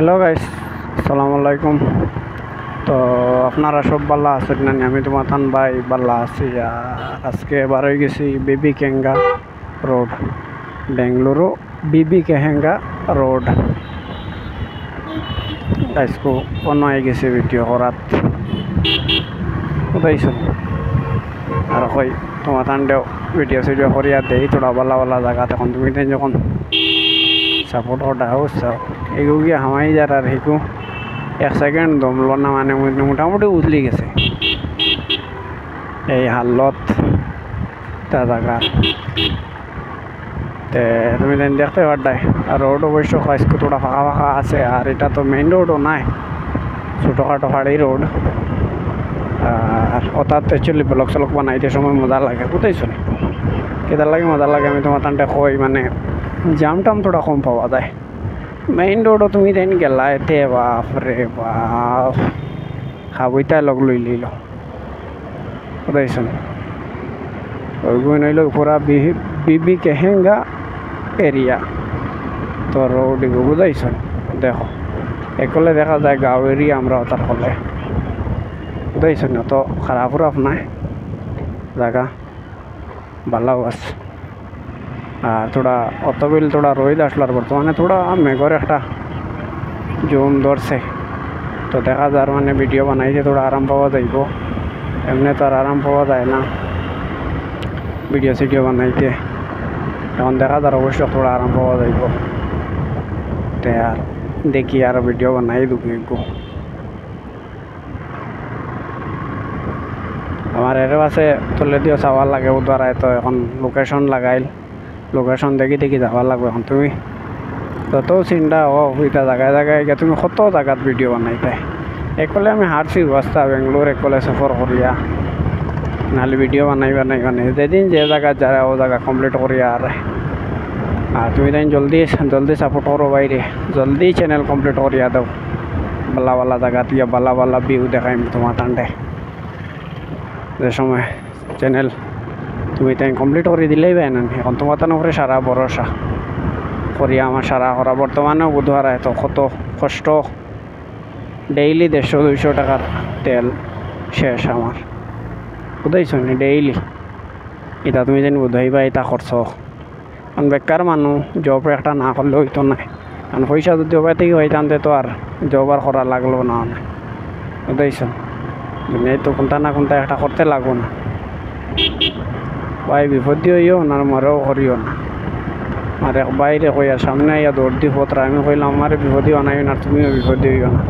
Hello guys, আসসালামু আলাইকুম। তো আপনারা সব ভালো আছেন না? আমি তোমার তান ভাই ভালো আছি। আজকে এবার হয়ে গেছি বিবি কেঙ্গা রোড, বেঙ্গলুরু বিবি কেহেঙ্গা রোড। গাইসকো অন্য হয়ে গেছে ভিডিও করাত বুঝাইছ। আর কই তোমার তান্ডেও ভিডিও সিডিও করিয়া দেই তোরা ভালো ভালো জায়গা। তখন তুমি যখন সাপোর্ট করা হচ্ছে এগু গিয়ে হামাই যার আর হেকু এক সেকেন্ড দমল না, মানে মোটামুটি উজলি গেছে এই হালত তা জায়গার। তুমি দেখতে পারডাই আর রোড অবশ্য খাইসকো তোরা ফাঁকা ফাঁকা আছে। আর এটা তো মেইন রোডও নাই, ছোটোখাটো ফাড়ি রোড। আর অর্থাৎ অ্যাকচুয়ালি ব্লক সলক বানাইতে সময় মজা লাগে বুঝতেছো না? কেদার লাগে মজা লাগে আমি তোমার টানটা কই, মানে জাম টাম তোরা কম পাওয়া যায়। মেইন রোডও তুমি দেন গেলা এতে বাপরে বাপ খাবইতাই লগ লই লইল বুঝতেছো না? ওইগুলো নইল পুরা বিবি কেহেঙ্গা এরিয়া। তো রোড এগো বুঝাইছ দেখো একলে দেখা যায় গাঁও এরিয়া আমরা তার হলে বুঝাইছ না? তো খারাপ নাই জায়গা ভালো আছে। আর তোরা অত বিল তোরা রোদ আসলার বর্তমানে তোরা মেঘর একটা জুম ধরছে। তো দেখা যার মানে ভিডিও বানাইছে তোরা আরাম পাওয়া যাইব, এমনি তো আর আরাম পাওয়া যায় না ভিডিও সিডিও বানাইতে। এখন দেখা যার অবশ্য তোরা আরাম পাওয়া যাইব। তে আর দেখি আর ভিডিও বানাই দুঃখে আমার এর পাশে তুলে দিও চাওয়ার লাগে উদ্ধারায়। তো এখন লোকেশন লাগাইল, লোকেশন দেখি দেখি যাবার লাগবে। এখন তুমি যত চিন্তা ওইটা জায়গায় জায়গায় গিয়ে তুমি কত জায়গাত ভিডিও বানাইতে। একলে আমি হারছি বস্তা বেঙ্গলোর একলে সফর করিয়া, নাহলে ভিডিও বানাই যেদিন যে জায়গা যারা ও জায়গা কমপ্লিট করিয়া। আর তুমি তাই জলদি জলদি সাপোর্ট করো বাইরে, জলদি চ্যানেল কমপ্লিট করিয়া দাও। বালা বালা জায়গা দিয়ে বালা বালা ভিউ দেখাই তোমার টান্ডে। যে সময় চ্যানেল তুমি তাই কমপ্লিট করে দিলেই পাই না। এখন তোমার তার উপরে সারা ভরসা করিয়া আমার সারা করা বর্তমানেও বুধবার এত কত কষ্ট। ডেইলি 150-200 টাকার তেল শেষ আমার বুঝাইছ নি ডেইলি। এটা তুমি জানি বুঝাইবা এটা খরচ। কারণ বেকার মানুষ জব একটা না করলে হইতো না। কারণ পয়সা যদি ওবাই থেকে হইতান্তে তো আর জব আর করা লাগলো না বুঝাইছ। এই তো কোনটা না কোনটা একটা করতে লাগবো না ভাই। বিপদ হইও না মরেও করিও না। আর বাইরে কই আর সামনে আইয়া দৌড় দি পত্রা আমি কইলাম আমার বিপদী বানাইও না, তুমিও বিপদী হইও না।